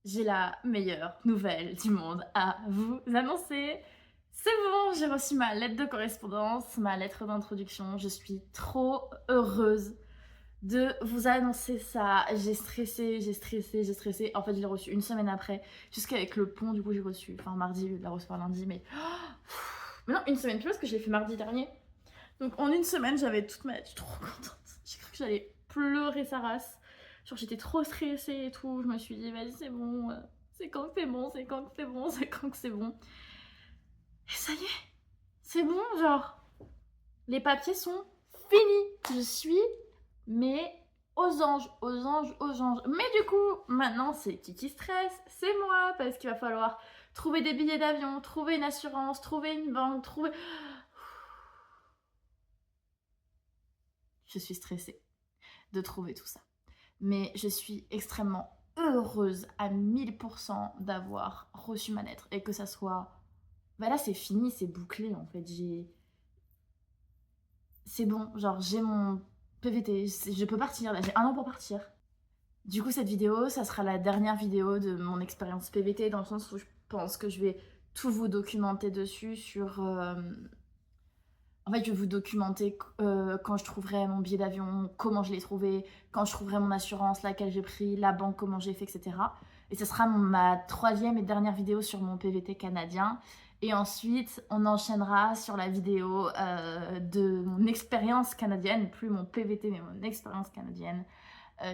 J'ai la meilleure nouvelle du monde à vous annoncer. C'est bon, j'ai reçu ma lettre de correspondance, ma lettre d'introduction. Je suis trop heureuse de vous annoncer ça. J'ai stressé, j'ai stressé, j'ai stressé. En fait, je l'ai reçu une semaine après, jusqu'avec le pont. Du coup, j'ai reçu, enfin mardi, je la recevoir lundi, mais non, une semaine plus parce que je l'ai fait mardi dernier. Donc en une semaine, j'avais toute ma... Je suis trop contente. J'ai cru que j'allais pleurer sa race. Genre j'étais trop stressée et tout. Je me suis dit, vas-y, c'est bon. C'est quand que c'est bon, c'est quand que c'est bon, c'est quand que c'est bon. Et ça y est, c'est bon, genre. Les papiers sont finis. Je suis, mais aux anges, aux anges, aux anges. Mais du coup, maintenant, c'est qui stresse, c'est moi, parce qu'il va falloir trouver des billets d'avion, trouver une assurance, trouver une banque, trouver... Je suis stressée de trouver tout ça. Mais je suis extrêmement heureuse à 1000% d'avoir reçu ma lettre et que ça soit... Bah là, c'est fini, c'est bouclé en fait. C'est bon, genre j'ai mon PVT, je peux partir là, j'ai un an pour partir. Du coup, cette vidéo, ça sera la dernière vidéo de mon expérience PVT dans le sens où je pense que je vais tout vous documenter dessus sur... En fait, je vais vous documenter quand je trouverai mon billet d'avion, comment je l'ai trouvé, quand je trouverai mon assurance, laquelle j'ai pris, la banque, comment j'ai fait, etc. Et ce sera ma troisième et dernière vidéo sur mon PVT canadien. Et ensuite, on enchaînera sur la vidéo de mon expérience canadienne, plus mon PVT, mais mon expérience canadienne,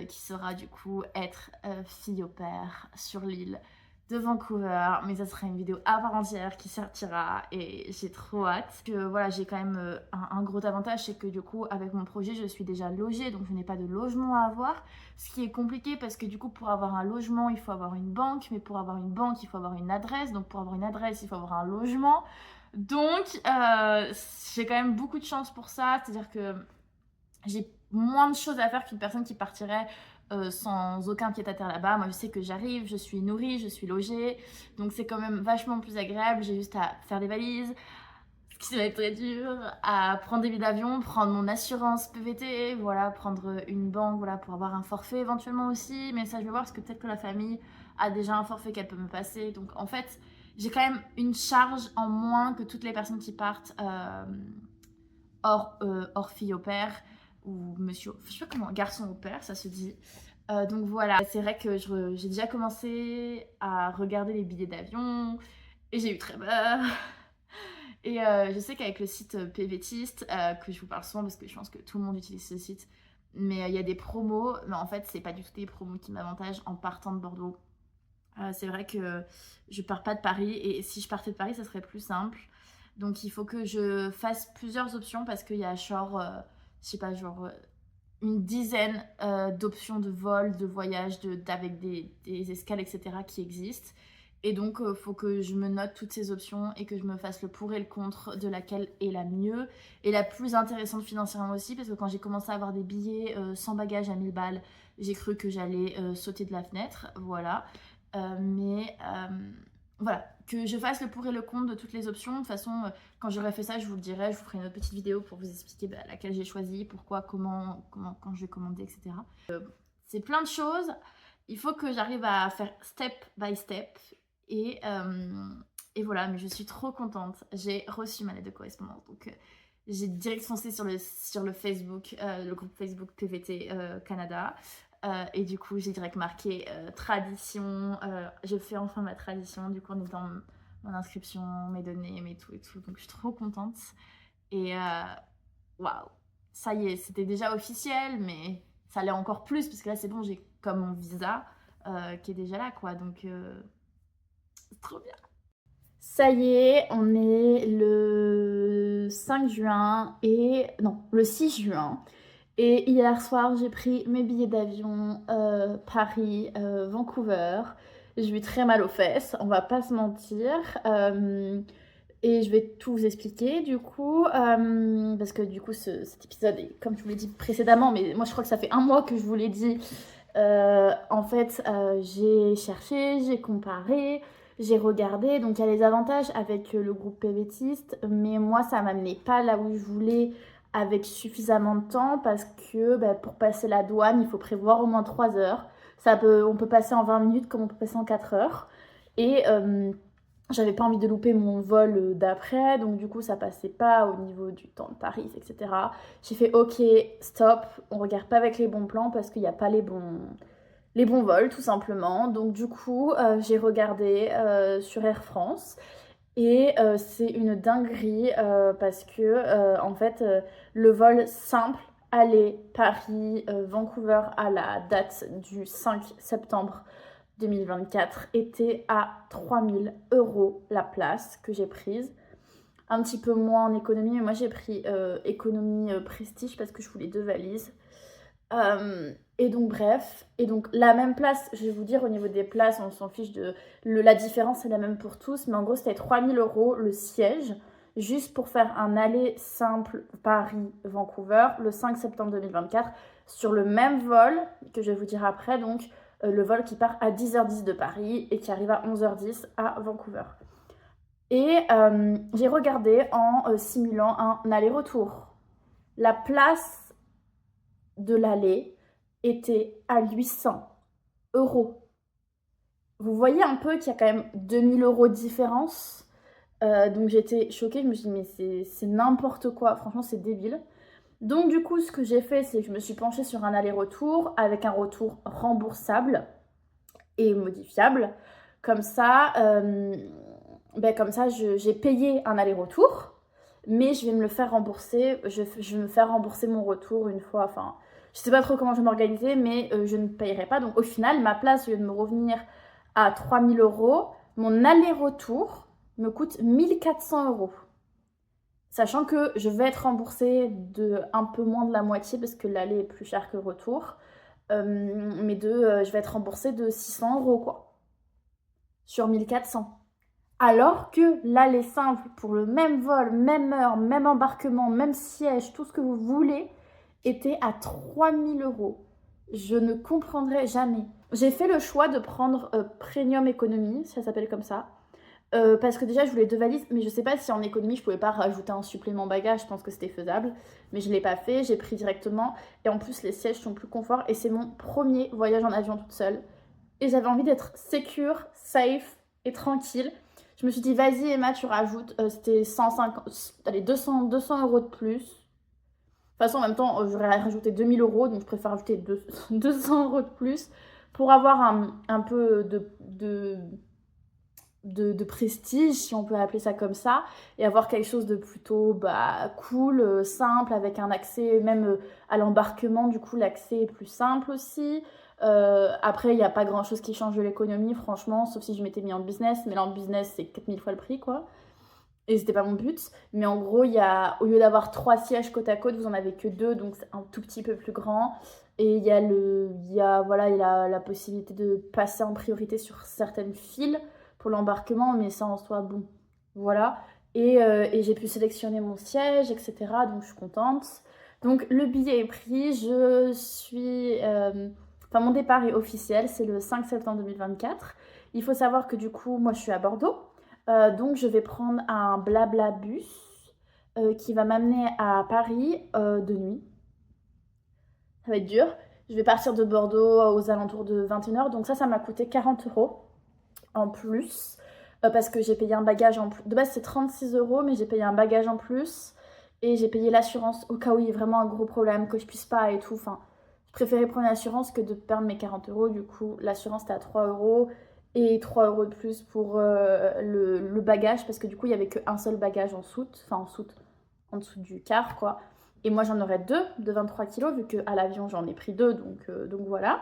qui sera du coup être fille au père sur l'île de Vancouver, mais ça sera une vidéo à part entière qui sortira et j'ai trop hâte. Que voilà, j'ai quand même un gros avantage, c'est que du coup avec mon projet je suis déjà logée, donc je n'ai pas de logement à avoir, ce qui est compliqué parce que du coup pour avoir un logement il faut avoir une banque, mais pour avoir une banque il faut avoir une adresse, donc pour avoir une adresse il faut avoir un logement. Donc j'ai quand même beaucoup de chance pour ça, c'est-à-dire que j'ai moins de choses à faire qu'une personne qui partirait sans aucun pied-à-terre là-bas. Moi, je sais que j'arrive, je suis nourrie, je suis logée, donc c'est quand même vachement plus agréable. J'ai juste à faire des valises, ce qui va être très dur, à prendre des billets d'avion, prendre mon assurance PVT, voilà, prendre une banque, voilà, pour avoir un forfait éventuellement aussi. Mais ça, je vais voir parce que peut-être que la famille a déjà un forfait qu'elle peut me passer. Donc en fait, j'ai quand même une charge en moins que toutes les personnes qui partent hors fille au père ou monsieur, je sais pas comment, garçon au père, ça se dit. Donc voilà, c'est vrai que j'ai déjà commencé à regarder les billets d'avion et j'ai eu très peur. Et je sais qu'avec le site PVTiste, que je vous parle souvent parce que je pense que tout le monde utilise ce site, mais il y a des promos, mais en fait, c'est pas du tout des promos qui m'avantagent en partant de Bordeaux. C'est vrai que je pars pas de Paris et si je partais de Paris, ça serait plus simple. Donc il faut que je fasse plusieurs options parce qu'il y a genre, je sais pas, genre une dizaine d'options de vol, de voyage, avec des escales, etc. qui existent. Et donc, il faut que je me note toutes ces options et que je me fasse le pour et le contre de laquelle est la mieux et la plus intéressante financièrement aussi. Parce que quand j'ai commencé à avoir des billets sans bagage à 1000 balles, j'ai cru que j'allais sauter de la fenêtre. Voilà. Voilà, que je fasse le pour et le contre de toutes les options. De toute façon, quand j'aurai fait ça, je vous le dirai. Je vous ferai une autre petite vidéo pour vous expliquer laquelle j'ai choisi, pourquoi, comment, quand je vais commander, etc. C'est plein de choses. Il faut que j'arrive à faire step by step. Et, euh, et voilà, mais je suis trop contente. J'ai reçu ma lettre de correspondance. Donc, j'ai direct foncé sur le Facebook, le groupe Facebook PVT Canada. Et du coup, j'ai direct marqué tradition. Je fais enfin ma tradition. Du coup, on est dans mon inscription, mes données, mes tout et tout. Donc, je suis trop contente. Et waouh, ça y est, c'était déjà officiel, mais ça l'est encore plus parce que là, c'est bon, j'ai comme mon visa qui est déjà là, quoi. Donc, c'est trop bien. Ça y est, on est le 5 juin et... Non, le 6 juin. Et hier soir, j'ai pris mes billets d'avion Paris, Vancouver. J'ai eu très mal aux fesses, on va pas se mentir. Et je vais tout vous expliquer du coup, parce que du coup cet épisode est, comme je vous l'ai dit précédemment, mais moi je crois que ça fait un mois que je vous l'ai dit. En fait, j'ai cherché, j'ai comparé, j'ai regardé. Donc il y a les avantages avec le groupe PVTiste, mais moi ça m'amenait pas là où je voulais avec suffisamment de temps parce que bah, pour passer la douane, il faut prévoir au moins 3 heures. On peut passer en 20 minutes comme on peut passer en 4 heures. Et j'avais pas envie de louper mon vol d'après, donc du coup ça passait pas au niveau du temps de Paris, etc. J'ai fait ok, stop, on regarde pas avec les bons plans parce qu'il n'y a pas les bons vols tout simplement. Donc du coup j'ai regardé sur Air France. Et c'est une dinguerie parce que en fait le vol simple aller Paris-Vancouver à la date du 5 septembre 2024 était à 3000 € la place que j'ai prise. Un petit peu moins en économie, mais moi j'ai pris économie prestige parce que je voulais 2 valises. Et donc bref, et donc la même place, je vais vous dire au niveau des places, on s'en fiche la différence est la même pour tous, mais en gros c'était 3000 € le siège, juste pour faire un aller simple Paris-Vancouver le 5 septembre 2024 sur le même vol que je vais vous dire après, donc le vol qui part à 10h10 de Paris et qui arrive à 11h10 à Vancouver. Et j'ai regardé en simulant un aller-retour. La place de l'aller était à 800 €. Vous voyez un peu qu'il y a quand même 2000 € de différence. Donc j'étais choquée, je me suis dit mais c'est n'importe quoi, franchement c'est débile. Donc du coup ce que j'ai fait c'est que je me suis penchée sur un aller-retour avec un retour remboursable et modifiable. Comme ça, j'ai payé un aller-retour, mais je vais me le faire rembourser. Je vais me faire rembourser mon retour une fois, enfin... Je sais pas trop comment je vais m'organiser, mais je ne payerai pas. Donc au final, ma place, au lieu de me revenir à 3000 €, mon aller-retour me coûte 1400 €. Sachant que je vais être remboursée de un peu moins de la moitié, parce que l'aller est plus cher que le retour. Je vais être remboursée de 600 € quoi. Sur 1400. Alors que l'aller simple, pour le même vol, même heure, même embarquement, même siège, tout ce que vous voulez, était à 3000 €. Je ne comprendrai jamais. J'ai fait le choix de prendre Premium Economy, ça s'appelle comme ça. Parce que déjà je voulais 2 valises, mais je sais pas si en économie je pouvais pas rajouter un supplément bagage, je pense que c'était faisable, mais je l'ai pas fait, j'ai pris directement, et en plus les sièges sont plus confort, et c'est mon premier voyage en avion toute seule, et j'avais envie d'être secure, safe et tranquille. Je me suis dit vas-y Emma, tu rajoutes, c'était 200 € de plus. De toute façon en même temps j'aurais rajouté 2000 €, donc je préfère rajouter 200 € de plus pour avoir un peu de prestige, si on peut appeler ça comme ça, et avoir quelque chose de plutôt cool, simple, avec un accès même à l'embarquement, du coup l'accès est plus simple aussi. Après il n'y a pas grand chose qui change de l'économie franchement, sauf si je m'étais mis en business, mais là en business c'est 4000 fois le prix quoi, et c'était pas mon but. Mais en gros au lieu d'avoir 3 sièges côte à côte, vous en avez que 2, donc c'est un tout petit peu plus grand. Et il y a la possibilité de passer en priorité sur certaines files pour l'embarquement, mais ça en soi, bon, voilà. Et j'ai pu sélectionner mon siège, etc. Donc je suis contente. Donc le billet est pris, mon départ est officiel, c'est le 5 septembre 2024. Il faut savoir que du coup, moi je suis à Bordeaux, donc je vais prendre un Blablabus qui va m'amener à Paris de nuit. Ça va être dur. Je vais partir de Bordeaux aux alentours de 21h, donc ça m'a coûté 40 € en plus, parce que j'ai payé un bagage en plus. De base c'est 36 €, mais j'ai payé un bagage en plus, et j'ai payé l'assurance au cas où il y a vraiment un gros problème, que je puisse pas et tout. Enfin, je préférais prendre l'assurance que de perdre mes 40 €. Du coup, l'assurance était à 3 € et 3 € de plus pour le bagage, parce que du coup, il y avait qu'un seul bagage en soute, en dessous du car, quoi. Et moi, j'en aurais 2 de 23 kg, vu qu'à l'avion, j'en ai pris 2, donc voilà.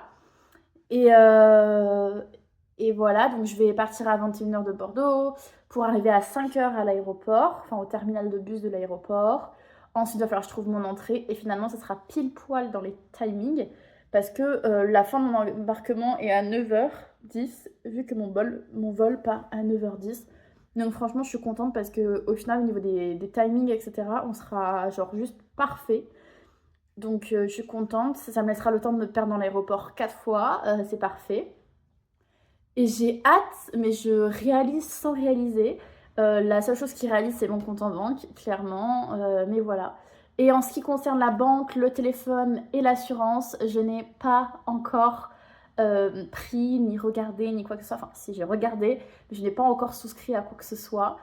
Et voilà, donc je vais partir à 21h de Bordeaux pour arriver à 5h à l'aéroport, enfin au terminal de bus de l'aéroport. Ensuite, il va falloir que je trouve mon entrée, et finalement, ça sera pile poil dans les timings, parce que la fin de mon embarquement est à 9h10, vu que mon vol part à 9h10. Donc franchement, je suis contente parce qu'au final, au niveau des timings, etc., on sera genre juste parfait. Donc je suis contente, ça me laissera le temps de me perdre dans l'aéroport 4 fois, c'est parfait. Et j'ai hâte, mais je réalise sans réaliser. La seule chose qui réalise, c'est mon compte en banque, clairement, mais voilà. Et en ce qui concerne la banque, le téléphone et l'assurance, je n'ai pas encore pris, ni regardé, ni quoi que ce soit. Enfin, si j'ai regardé, mais je n'ai pas encore souscrit à quoi que ce soit.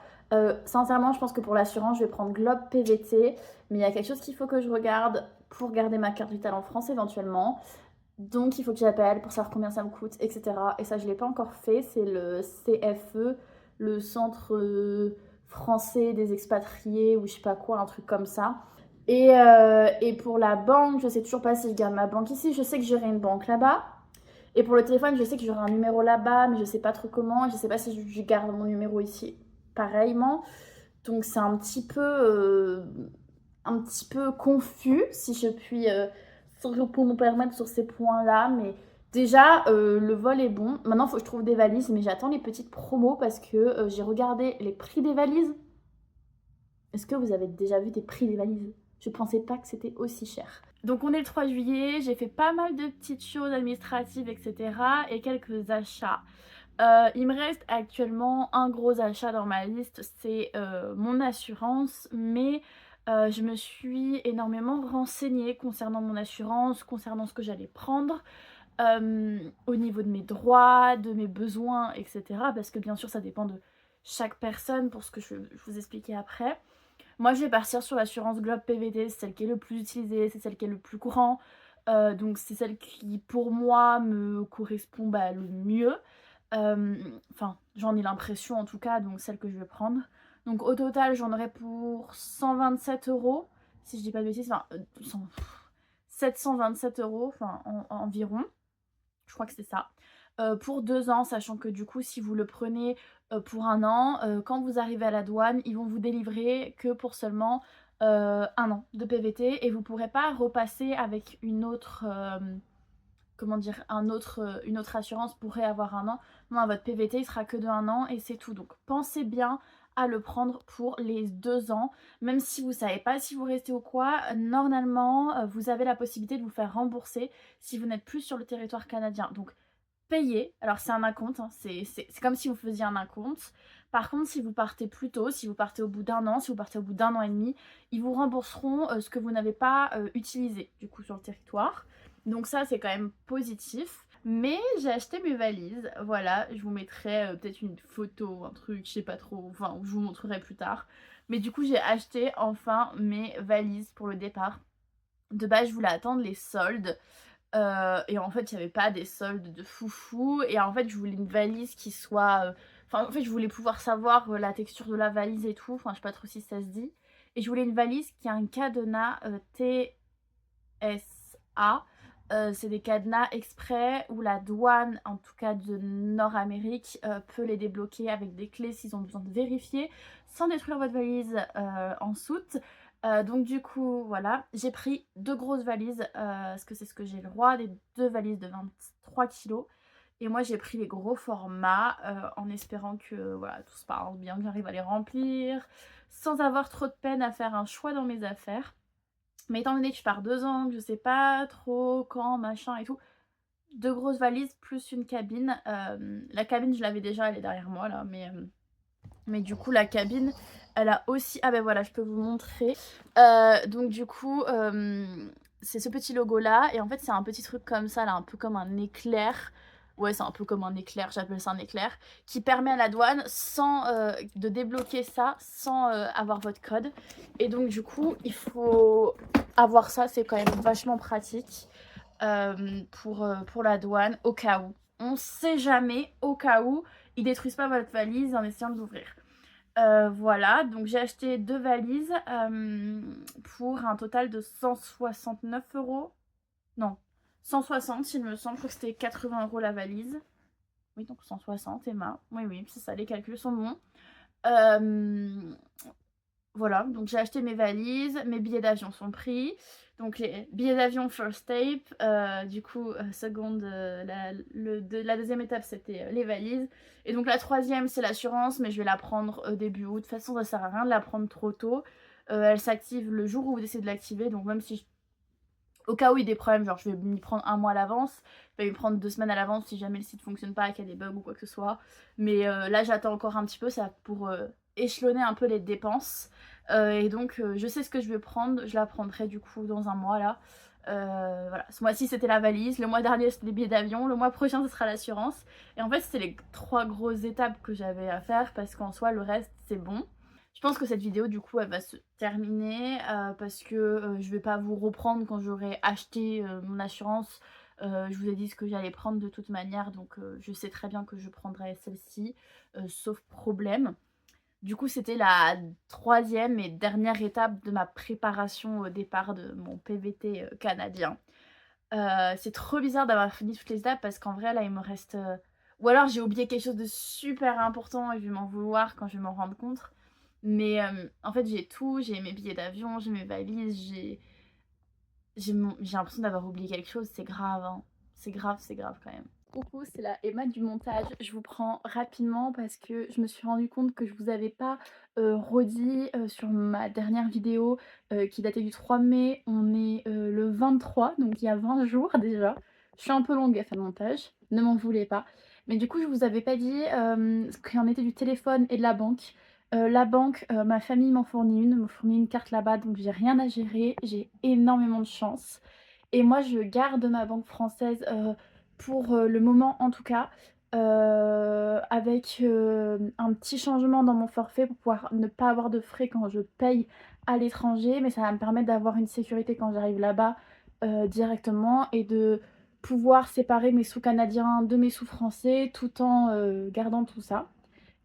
Sincèrement, je pense que pour l'assurance, je vais prendre Globe PVT, mais il y a quelque chose qu'il faut que je regarde pour garder ma carte vitale en France éventuellement. Donc il faut que j'appelle pour savoir combien ça me coûte, etc. Et ça, je ne l'ai pas encore fait. C'est le CFE, le Centre français des expatriés, ou je sais pas quoi, un truc comme ça. Et pour la banque, je sais toujours pas si je garde ma banque ici. Je sais que j'aurai une banque là-bas. Et pour le téléphone, je sais que j'aurai un numéro là-bas, mais je sais pas trop comment. Je sais pas si je garde mon numéro ici pareillement. Donc c'est un petit peu confus, si je puis pour me permettre sur ces points-là. Mais déjà, le vol est bon. Maintenant, il faut que je trouve des valises, mais j'attends les petites promos parce que j'ai regardé les prix des valises. Est-ce que vous avez déjà vu des prix des valises? Je pensais pas que c'était aussi cher. Donc on est le 3 juillet, j'ai fait pas mal de petites choses administratives, etc. et quelques achats. Il me reste actuellement un gros achat dans ma liste, c'est mon assurance, mais je me suis énormément renseignée concernant mon assurance, concernant ce que j'allais prendre, au niveau de mes droits, de mes besoins, etc. Parce que bien sûr ça dépend de chaque personne pour ce que je vais vous expliquer après. Moi, je vais partir sur l'assurance Globe PVT, c'est celle qui est le plus utilisée, c'est celle qui est le plus courant. Donc c'est celle qui, pour moi, me correspond le mieux. Enfin, j'en ai l'impression en tout cas, donc celle que je vais prendre. Donc au total, j'en aurai pour 127 euros, si je dis pas de bêtises, enfin 727 euros, enfin environ. Je crois que c'est ça. Pour 2 ans, sachant que du coup, si vous le prenez pour 1 an, quand vous arrivez à la douane, ils vont vous délivrer que pour seulement 1 an de PVT et vous pourrez pas repasser avec une autre, comment dire, une autre assurance pourrait avoir 1 an. Non, votre PVT il sera que de 1 an et c'est tout. Donc pensez bien à le prendre pour les 2 ans. Même si vous savez pas si vous restez ou quoi, normalement, vous avez la possibilité de vous faire rembourser si vous n'êtes plus sur le territoire canadien. Donc payez, alors c'est un acompte, hein, c'est comme si vous faisiez un acompte. Par contre, si vous partez plus tôt, si vous partez au bout d'1 an, si vous partez au bout d'1 an et demi, ils vous rembourseront ce que vous n'avez pas utilisé du coup sur le territoire. Donc ça, c'est quand même positif. Mais j'ai acheté mes valises, voilà, je vous mettrai peut-être une photo, un truc, je sais pas trop, enfin, je vous montrerai plus tard. Mais du coup, j'ai acheté enfin mes valises pour le départ. De base, je voulais attendre les soldes. Et en fait, il n'y avait pas des soldes de foufou. Et en fait, je voulais une valise qui soit... Enfin, en fait, je voulais pouvoir savoir la texture de la valise et tout. Enfin, je sais pas trop si ça se dit. Et je voulais une valise qui a un cadenas TSA. C'est des cadenas exprès où la douane, en tout cas de Nord-Amérique, peut les débloquer avec des clés s'ils ont besoin de vérifier, sans détruire votre valise en soute. Donc du coup, voilà, j'ai pris 2 grosses valises, parce que c'est ce que j'ai le droit, des 2 valises de 23 kilos. Et moi, j'ai pris les gros formats, en espérant que voilà, tout se passe bien, que j'arrive à les remplir, sans avoir trop de peine à faire un choix dans mes affaires. Mais étant donné que je pars 2 ans, que je sais pas trop quand, machin et tout, 2 grosses valises plus une cabine. La cabine, je l'avais déjà, elle est derrière moi là, mais du coup, la cabine, elle a aussi... Ah ben voilà, je peux vous montrer. Donc du coup, c'est ce petit logo-là. Et en fait, c'est un petit truc comme ça, là, un peu comme un éclair. Ouais, c'est un peu comme un éclair, j'appelle ça un éclair. Qui permet à la douane de débloquer ça sans avoir votre code. Et donc du coup, il faut avoir ça, c'est quand même vachement pratique pour la douane, au cas où. On sait jamais, au cas où, ils détruisent pas votre valise en essayant de l'ouvrir. Voilà, donc j'ai acheté 2 valises pour un total de 169 euros. Non, 160 il me semble, je crois que c'était 80 euros la valise. Oui, donc 160 Emma. Oui, oui, c'est ça, les calculs sont bons. Voilà, donc j'ai acheté mes valises, mes billets d'avion sont pris. Donc les billets d'avion first tape, du coup seconde, la deuxième étape c'était les valises. Et donc la troisième c'est l'assurance, mais je vais la prendre début août. De toute façon ça sert à rien de la prendre trop tôt. Elle s'active le jour où vous décidez de l'activer, donc même si au cas où il y a des problèmes, genre je vais m'y prendre 1 mois à l'avance, je vais m'y prendre 2 semaines à l'avance si jamais le site fonctionne pas, qu'il y a des bugs ou quoi que ce soit. Mais là j'attends encore un petit peu, ça pour échelonner un peu les dépenses. Et donc je sais ce que je vais prendre, je la prendrai du coup dans 1 mois là. Voilà, ce mois-ci c'était la valise, le mois dernier c'était les billets d'avion, le mois prochain ce sera l'assurance. Et en fait c'était les 3 grosses étapes que j'avais à faire parce qu'en soi le reste c'est bon. Je pense que cette vidéo du coup elle va se terminer parce que je vais pas vous reprendre quand j'aurai acheté mon assurance. Je vous ai dit ce que j'allais prendre de toute manière, donc je sais très bien que je prendrai celle-ci, sauf problème. Du coup, c'était la 3e et dernière étape de ma préparation au départ de mon PVT canadien. C'est trop bizarre d'avoir fini toutes les étapes parce qu'en vrai, là, il me reste... Ou alors j'ai oublié quelque chose de super important et je vais m'en vouloir quand je vais m'en rendre compte. Mais en fait, j'ai tout, j'ai mes billets d'avion, j'ai mes valises, j'ai l'impression d'avoir oublié quelque chose, c'est grave, hein. C'est grave quand même. Coucou, c'est la Emma du montage. Je vous prends rapidement parce que je me suis rendu compte que je vous avais pas redit sur ma dernière vidéo qui datait du 3 mai. On est le 23, donc il y a 20 jours déjà. Je suis un peu longue à faire le montage, ne m'en voulez pas. Mais du coup, je vous avais pas dit ce qu'il en était du téléphone et de la banque. La banque, ma famille m'en fournit une carte là-bas, donc j'ai rien à gérer. J'ai énormément de chance. Et moi, je garde ma banque française pour le moment en tout cas, avec un petit changement dans mon forfait pour pouvoir ne pas avoir de frais quand je paye à l'étranger, mais ça va me permettre d'avoir une sécurité quand j'arrive là-bas directement et de pouvoir séparer mes sous canadiens de mes sous français tout en gardant tout ça.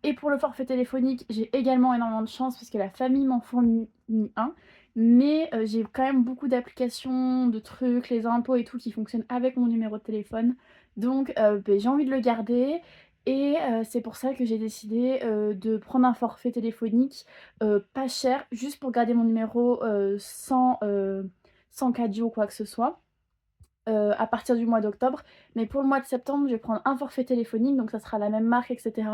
Et pour le forfait téléphonique, j'ai également énormément de chance parce que la famille m'en fournit un. Mais j'ai quand même beaucoup d'applications, de trucs, les impôts et tout qui fonctionnent avec mon numéro de téléphone. Donc j'ai envie de le garder. Et c'est pour ça que j'ai décidé de prendre un forfait téléphonique pas cher, juste pour garder mon numéro sans cadio ou quoi que ce soit. À partir du mois d'octobre. Mais pour le mois de septembre, je vais prendre un forfait téléphonique, donc ça sera la même marque, etc.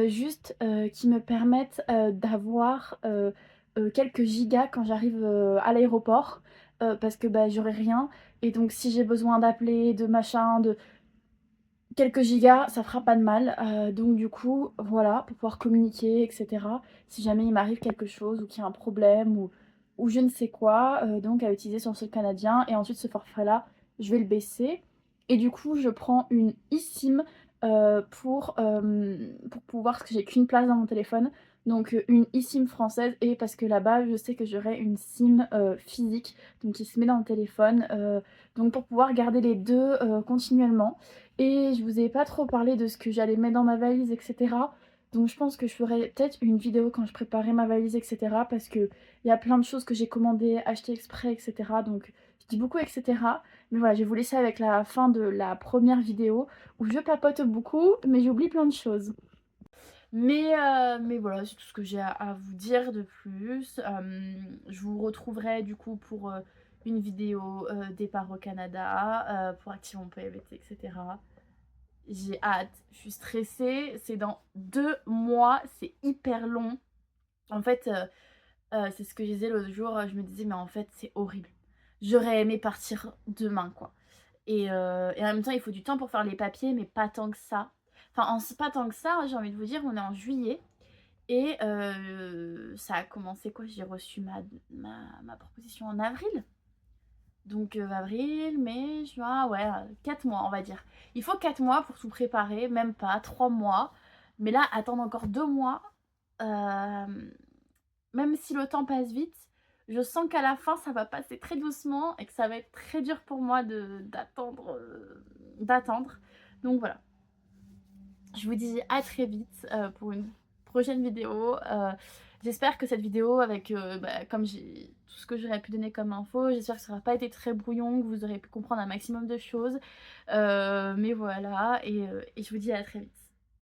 Juste qui me permettent d'avoir quelques gigas quand j'arrive à l'aéroport. Parce que bah, j'aurai rien. Et donc si j'ai besoin d'appeler, de machin, de quelques gigas, ça fera pas de mal. Donc du coup, voilà, pour pouvoir communiquer, etc. Si jamais il m'arrive quelque chose ou qu'il y a un problème ou je ne sais quoi, donc à utiliser sur ce canadien. Et ensuite ce forfait-là, je vais le baisser. Et du coup, je prends une eSIM pour pouvoir, parce que j'ai qu'une place dans mon téléphone, donc une eSIM française. Et parce que là-bas, je sais que j'aurai une SIM physique, donc qui se met dans le téléphone. Donc pour pouvoir garder les deux continuellement. Et je vous ai pas trop parlé de ce que j'allais mettre dans ma valise, etc. Donc je pense que je ferai peut-être une vidéo quand je préparais ma valise, etc. Parce qu'il y a plein de choses que j'ai commandées, achetées exprès, etc. Donc je dis beaucoup, etc. Mais voilà, je vais vous laisser avec la fin de la première vidéo où je papote beaucoup, mais j'oublie plein de choses. Mais voilà, c'est tout ce que j'ai à vous dire de plus. Je vous retrouverai du coup pour une vidéo départ au Canada, pour activer mon PVT, etc. J'ai hâte, je suis stressée, c'est dans 2 mois, c'est hyper long. En fait, c'est ce que je disais l'autre jour, je me disais mais en fait c'est horrible. J'aurais aimé partir demain quoi. Et en même temps il faut du temps pour faire les papiers, mais pas tant que ça. Enfin, pas tant que ça, j'ai envie de vous dire, on est en juillet. Et ça a commencé quoi? J'ai reçu ma proposition en avril. Donc avril, mai, juin, ouais, 4 mois on va dire. Il faut 4 mois pour tout préparer, même pas 3 mois. Mais là, attendre encore 2 mois, même si le temps passe vite, je sens qu'à la fin ça va passer très doucement et que ça va être très dur pour moi d'attendre. Donc voilà. Je vous dis à très vite pour une prochaine vidéo. J'espère que cette vidéo, avec comme j'ai tout ce que j'aurais pu donner comme info, j'espère que ça n'aura pas été très brouillon, que vous aurez pu comprendre un maximum de choses. Mais voilà, et je vous dis à très vite.